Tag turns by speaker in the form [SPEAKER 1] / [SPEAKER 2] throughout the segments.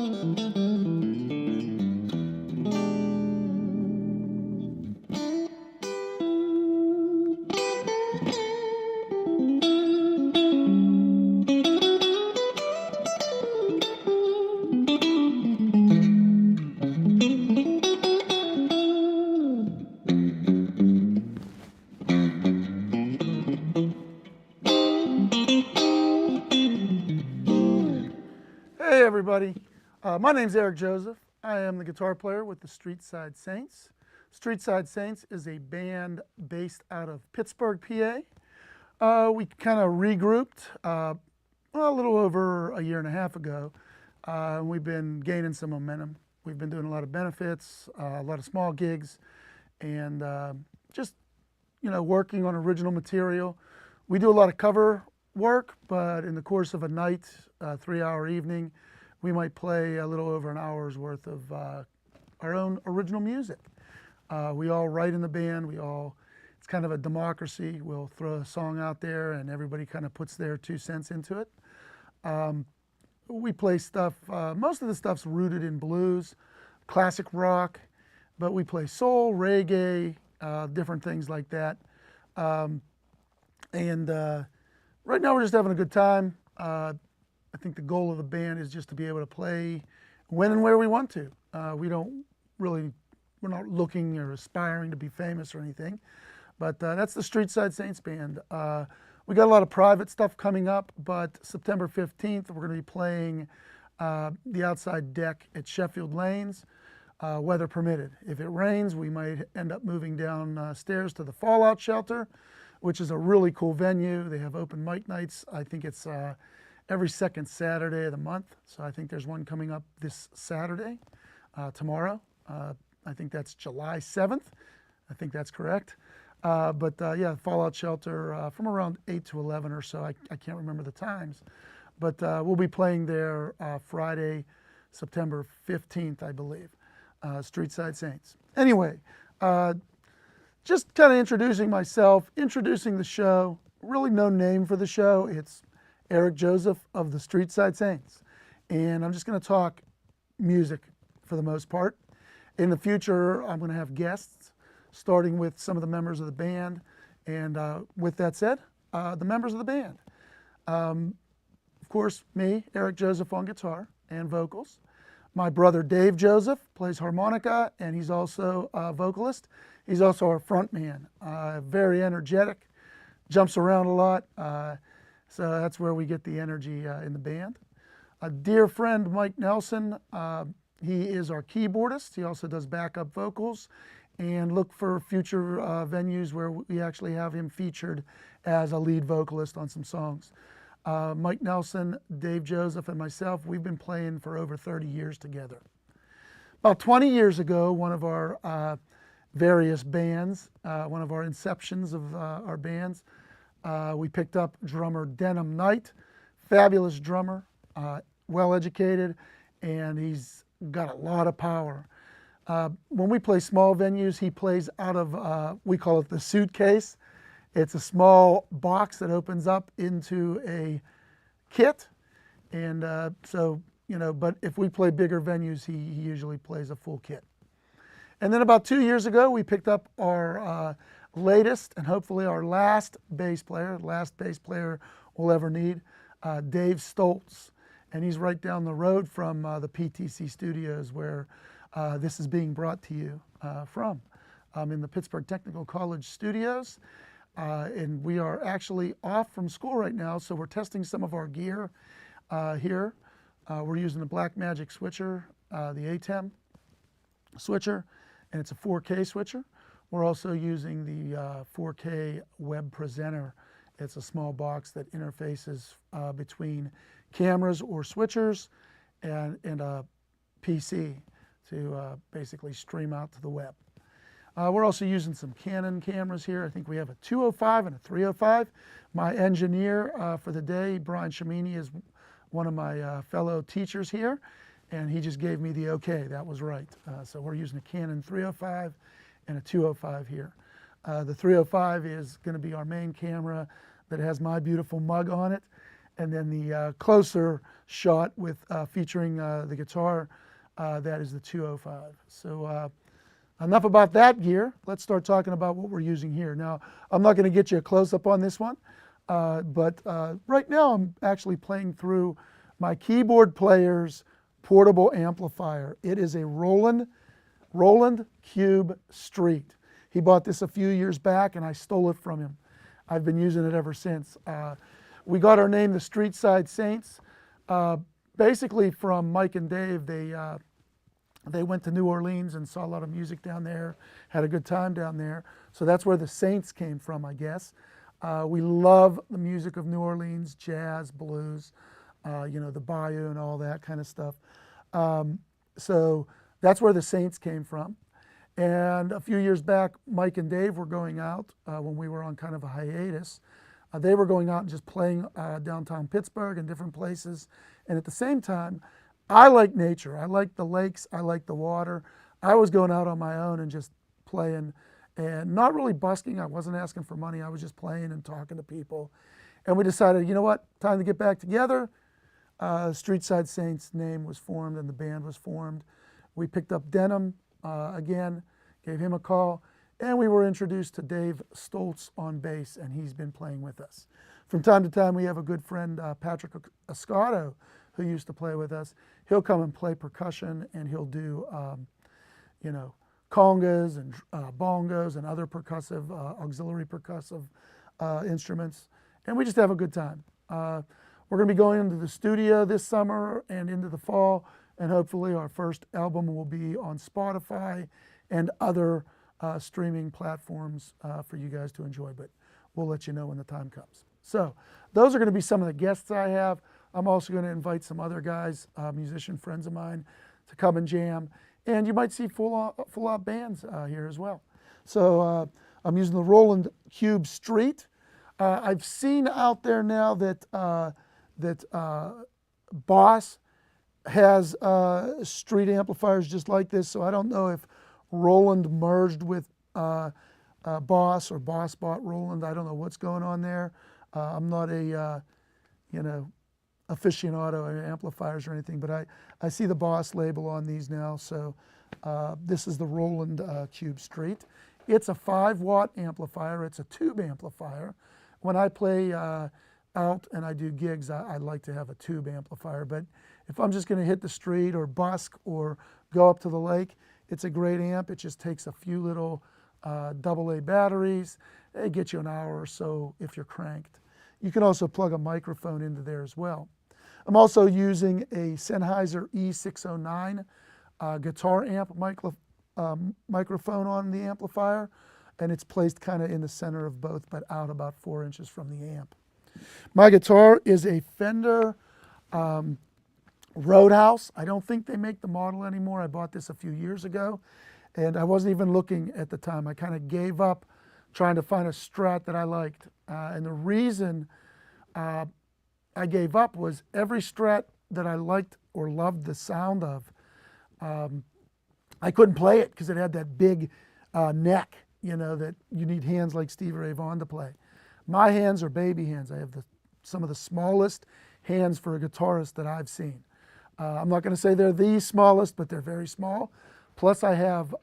[SPEAKER 1] Hey everybody, my name's Eric Joseph. I am the guitar player with the StreetSide Saints. StreetSide Saints is a band based out of Pittsburgh, PA. We kind of regrouped a little over a year and a half ago. We've been gaining some momentum. We've been doing a lot of benefits, a lot of small gigs, and just working on original material. We do a lot of cover work, but in the course of a night, 3-hour evening, we might play a little over an hour's worth of our own original music. We all write in the band. It's kind of a democracy. We'll throw a song out there and everybody kind of puts their 2 cents into it. We play stuff, most of the stuff's rooted in blues, classic rock, but we play soul, reggae, different things like that. Right now we're just having a good time. I think the goal of the band is just to be able to play when and where we want to. We're not looking or aspiring to be famous or anything, but that's the StreetSide Saints band. We got a lot of private stuff coming up, but September 15th, we're gonna be playing the outside deck at Sheffield Lanes, weather permitted. If it rains, we might end up moving downstairs to the Fallout Shelter, which is a really cool venue. They have open mic nights. I think it's every second Saturday of the month. So I think there's one coming up this Saturday, tomorrow. I think that's July 7th. I think that's correct. Yeah, Fallout Shelter from around 8 to 11 or so. I can't remember the times. But we'll be playing there Friday, September 15th, I believe. StreetSide Saints. Anyway, just kind of introducing myself, introducing the show. Really no name for the show. It's Eric Joseph of the StreetSide Saints. And I'm just going to talk music for the most part. In the future, I'm going to have guests, starting with some of the members of the band. And with that said, the members of the band. Of course, me, Eric Joseph on guitar and vocals. My brother Dave Joseph plays harmonica, and he's also a vocalist. He's also our front man, very energetic, jumps around a lot. So that's where we get the energy in the band. A dear friend, Mike Nelson, he is our keyboardist. He also does backup vocals, and look for future venues where we actually have him featured as a lead vocalist on some songs. Mike Nelson, Dave Joseph, and myself, we've been playing for over 30 years together. About 20 years ago, one of our various bands, one of our inceptions of our bands, we picked up drummer Denham Knight, fabulous drummer, well-educated, and he's got a lot of power. When we play small venues, he plays out of, we call it the suitcase. It's a small box that opens up into a kit. And but if we play bigger venues, he usually plays a full kit. And then about 2 years ago, we picked up our latest and hopefully our last bass player we'll ever need, Dave Stoltz. And he's right down the road from the PTC studios where this is being brought to you from, in the Pittsburgh Technical College studios. And we are actually off from school right now, so we're testing some of our gear here. We're using the Blackmagic switcher, the ATEM switcher, and it's a 4K switcher. We're also using the 4K web presenter. It's a small box that interfaces between cameras or switchers and a PC to basically stream out to the web. We're also using some Canon cameras here. I think we have a 205 and a 305. My engineer for the day, Brian Shamini, is one of my fellow teachers here, and he just gave me the okay. That was right. So we're using a Canon 305 and a 205 here. The 305 is going to be our main camera that has my beautiful mug on it, And then the closer shot with featuring the guitar, that is the 205. So enough about that gear. Let's start talking about what we're using here. Now, I'm not going to get you a close-up on this one, but right now I'm actually playing through my keyboard player's portable amplifier. It is a Roland Cube Street. He bought this a few years back and I stole it from him. I've been using it ever since. We got our name the StreetSide Saints, basically from Mike and Dave. They went to New Orleans and saw a lot of music down there, had a good time down there. So that's where the Saints came from, I guess. We love the music of New Orleans, jazz, blues, you know, the Bayou and all that kind of stuff. So that's where the Saints came from. And a few years back, Mike and Dave were going out when we were on kind of a hiatus. They were going out and just playing downtown Pittsburgh and different places. And at the same time, I like nature. I like the lakes. I like the water. I was going out on my own and just playing and not really busking. I wasn't asking for money. I was just playing and talking to people. And we decided, you know what, time to get back together. StreetSide Saints name was formed and the band was formed. We picked up Denham again, gave him a call, and we were introduced to Dave Stoltz on bass, and he's been playing with us. From time to time, we have a good friend, Patrick Escato, who used to play with us. He'll come and play percussion, and he'll do, you know, congas and bongos and other percussive, auxiliary percussive instruments, and we just have a good time. We're going to be going into the studio this summer and into the fall, and hopefully our first album will be on Spotify and other streaming platforms for you guys to enjoy, but we'll let you know when the time comes. So those are going to be some of the guests I have. I'm also going to invite some other guys, musician friends of mine, to come and jam, and you might see full-out bands here as well. So I'm using the Roland Cube Street. I've seen out there now that Boss has street amplifiers just like this, so I don't know if Roland merged with Boss or Boss bought Roland. I don't know what's going on there. I'm not a you know, aficionado of amplifiers or anything, but I see the Boss label on these now. So this is the Roland Cube Street. It's a 5-watt amplifier. It's a tube amplifier. When I play out and I do gigs, I like to have a tube amplifier, but if I'm just going to hit the street or busk or go up to the lake, it's a great amp. It just takes a few little AA batteries. They get you an hour or so if you're cranked. You can also plug a microphone into there as well. I'm also using a Sennheiser E609 guitar amp microphone on the amplifier, and it's placed kind of in the center of both, but out about 4 inches from the amp. My guitar is a Fender Roadhouse. I don't think they make the model anymore. I bought this a few years ago, and I wasn't even looking at the time. I kind of gave up trying to find a Strat that I liked. And the reason I gave up was every Strat that I liked or loved the sound of, I couldn't play it because it had that big neck, you know, that you need hands like Stevie Ray Vaughan to play. My hands are baby hands. I have some of the smallest hands for a guitarist that I've seen. I'm not going to say they're the smallest, but they're very small. Plus I have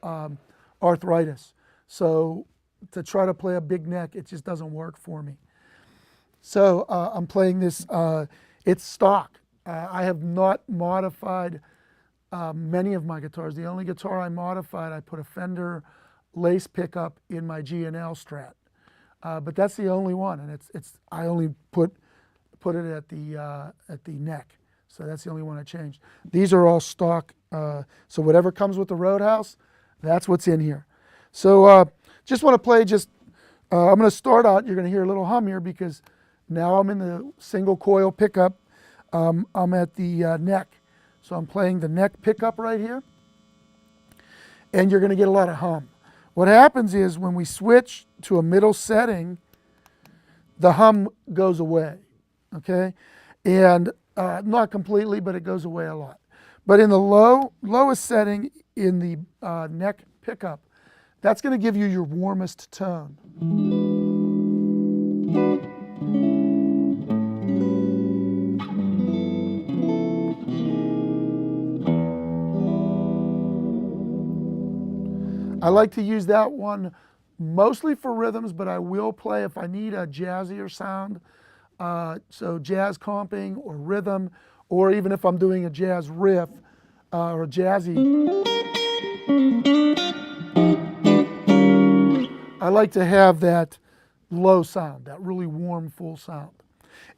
[SPEAKER 1] arthritis. So to try to play a big neck, it just doesn't work for me. So I'm playing this, it's stock. I have not modified many of my guitars. The only guitar I modified, I put a Fender lace pickup in my G&L Strat. But that's the only one, and I only put it at the neck. So that's the only one I changed. These are all stock, so whatever comes with the Roadhouse, that's what's in here. So just want to play I'm going to start out, you're going to hear a little hum here because now I'm in the single coil pickup. I'm at the neck. So I'm playing the neck pickup right here, and you're going to get a lot of hum. What happens is when we switch to a middle setting, the hum goes away, okay? And not completely, but it goes away a lot. But in the lowest setting in the neck pickup, that's going to give you your warmest tone. I like to use that one mostly for rhythms, but I will play if I need a jazzier sound. So jazz comping or rhythm, or even if I'm doing a jazz riff or a jazzy. I like to have that low sound, that really warm, full sound.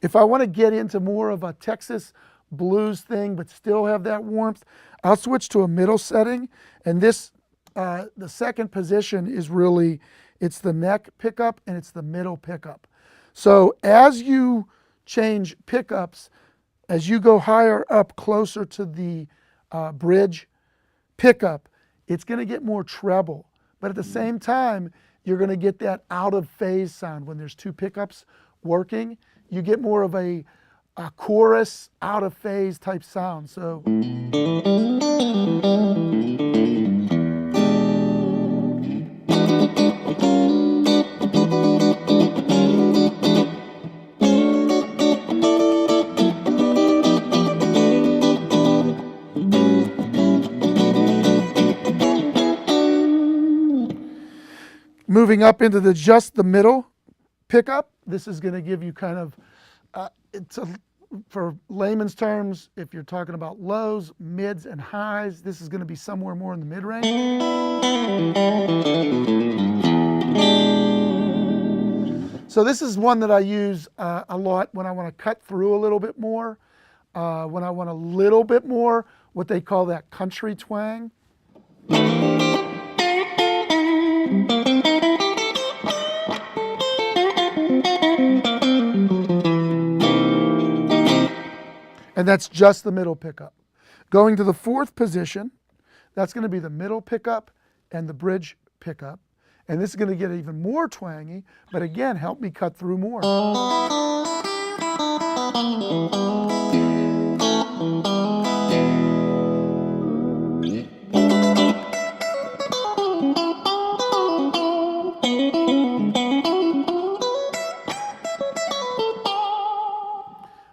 [SPEAKER 1] If I want to get into more of a Texas blues thing, but still have that warmth, I'll switch to a middle setting. And this, the second position is really, it's the neck pickup and it's the middle pickup. So as you change pickups, as you go higher up closer to the bridge pickup, it's going to get more treble. But at the same time, you're going to get that out of phase sound when there's two pickups working. You get more of a chorus out of phase type sound. So moving up into just the middle pickup, this is going to give you kind of, for layman's terms, if you're talking about lows, mids, and highs, this is going to be somewhere more in the mid-range. So this is one that I use a lot when I want to cut through a little bit more, when I want a little bit more, what they call that country twang. And that's just the middle pickup. Going to the fourth position, that's going to be the middle pickup and the bridge pickup. And this is going to get even more twangy, but again, help me cut through more.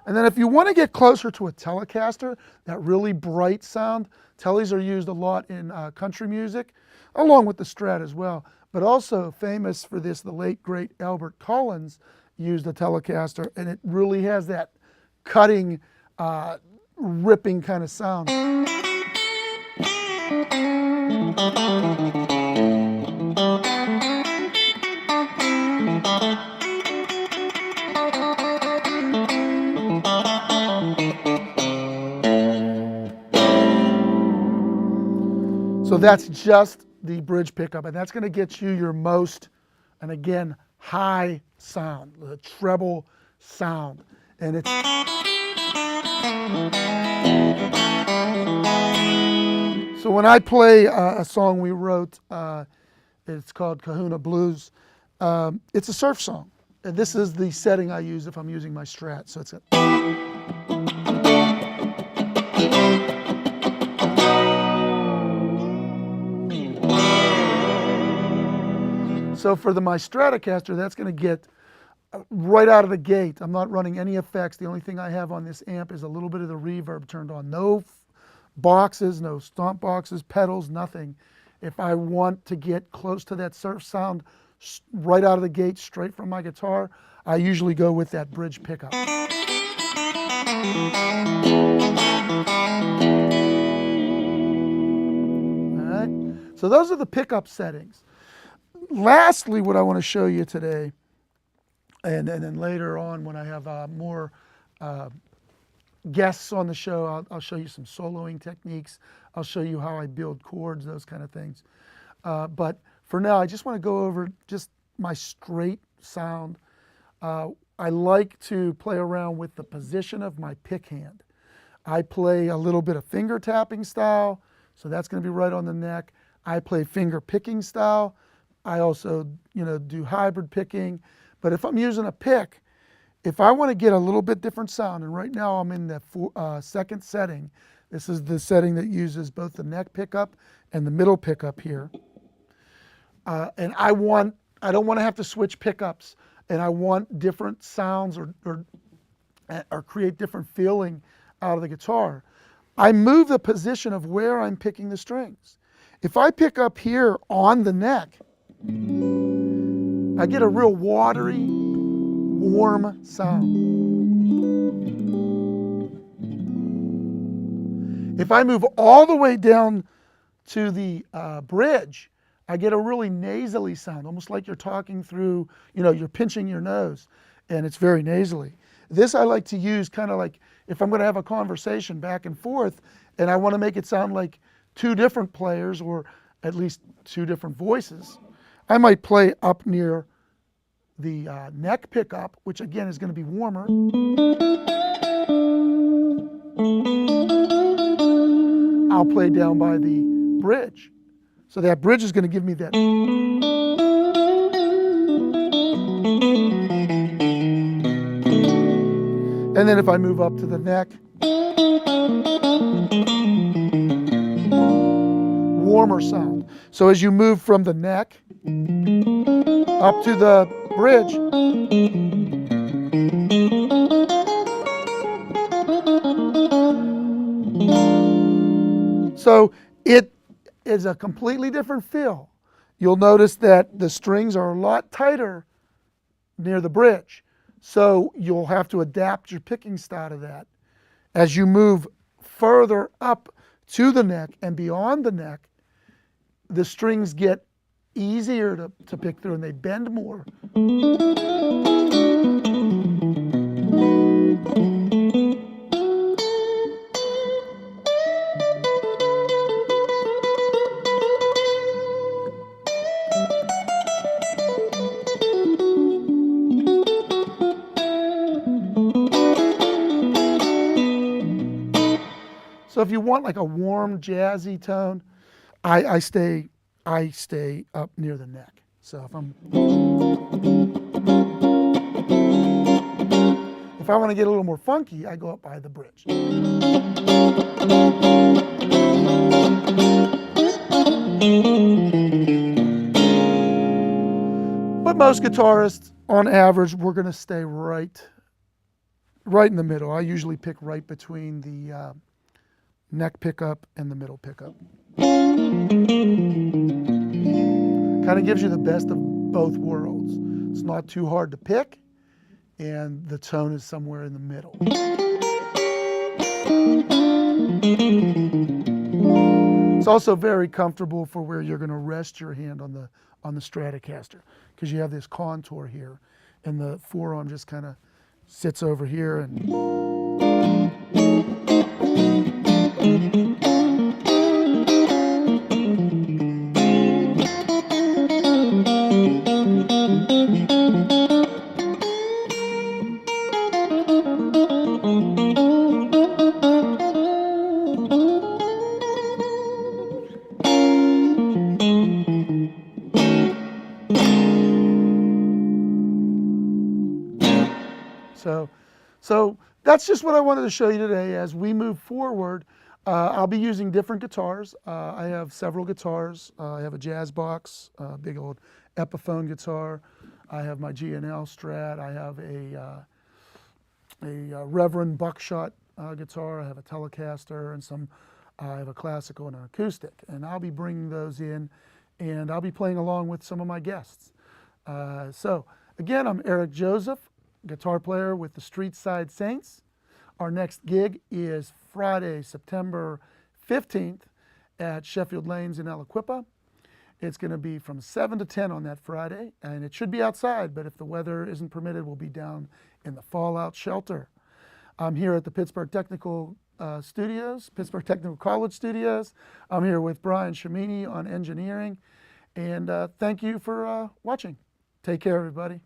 [SPEAKER 1] And then if you want to get closer to a Telecaster, that really bright sound, Tellies are used a lot in country music, along with the Strat as well. But also famous for this, the late, great Albert Collins used a Telecaster, and it really has that cutting, ripping kind of sound. So that's just the bridge pickup, and that's going to get you your most, and again, high sound, the treble sound. And it's so when I play a song we wrote, it's called Kahuna Blues. It's a surf song, and this is the setting I use if I'm using my Strat. So it's a So for my Stratocaster, that's going to get right out of the gate. I'm not running any effects. The only thing I have on this amp is a little bit of the reverb turned on. No boxes, no stomp boxes, pedals, nothing. If I want to get close to that surf sound right out of the gate, straight from my guitar, I usually go with that bridge pickup. All right. So those are the pickup settings. Lastly, what I want to show you today, and then later on when I have more guests on the show, I'll show you some soloing techniques. I'll show you how I build chords, those kind of things. But for now, I just want to go over just my straight sound. I like to play around with the position of my pick hand. I play a little bit of finger tapping style, so that's going to be right on the neck. I play finger picking style. I also, do hybrid picking. But if I'm using a pick, if I want to get a little bit different sound, and right now I'm in the second setting. This is the setting that uses both the neck pickup and the middle pickup here. And I don't want to have to switch pickups, and I want different sounds or create different feeling out of the guitar. I move the position of where I'm picking the strings. If I pick up here on the neck, I get a real watery, warm sound. If I move all the way down to the bridge, I get a really nasally sound, almost like you're talking through, you're pinching your nose, and it's very nasally. This I like to use kind of like if I'm going to have a conversation back and forth, and I want to make it sound like two different players or at least two different voices. I might play up near the neck pickup, which again is going to be warmer. I'll play down by the bridge. So that bridge is going to give me that. And then if I move up to the neck, warmer sound. So as you move from the neck up to the bridge, so it is a completely different feel. You'll notice that the strings are a lot tighter near the bridge. So you'll have to adapt your picking style to that. As you move further up to the neck and beyond the neck, the strings get easier to pick through and they bend more. So if you want like a warm jazzy tone, I stay up near the neck. So if I want to get a little more funky, I go up by the bridge. But most guitarists, on average, we're going to stay right in the middle. I usually pick right between the neck pickup and the middle pickup. Kind of gives you the best of both worlds. It's not too hard to pick, and the tone is somewhere in the middle. It's also very comfortable for where you're going to rest your hand on the Stratocaster, because you have this contour here, and the forearm just kind of sits over here and. So that's just what I wanted to show you today. As we move forward, I'll be using different guitars. I have several guitars. I have a jazz box, a big old Epiphone guitar. I have my G&L Strat. I have a Reverend Buckshot guitar. I have a Telecaster, and I have a classical and an acoustic. And I'll be bringing those in, and I'll be playing along with some of my guests. So again, I'm Eric Joseph, guitar player with the StreetSide Saints. Our next gig is Friday, September 15th at Sheffield Lanes in Aliquippa. It's going to be from 7 to 10 on that Friday, and it should be outside, but if the weather isn't permitted, we'll be down in the fallout shelter. I'm here at the Pittsburgh Technical Studios, Pittsburgh Technical College Studios. I'm here with Brian Shamini on engineering, and thank you for watching. Take care, everybody.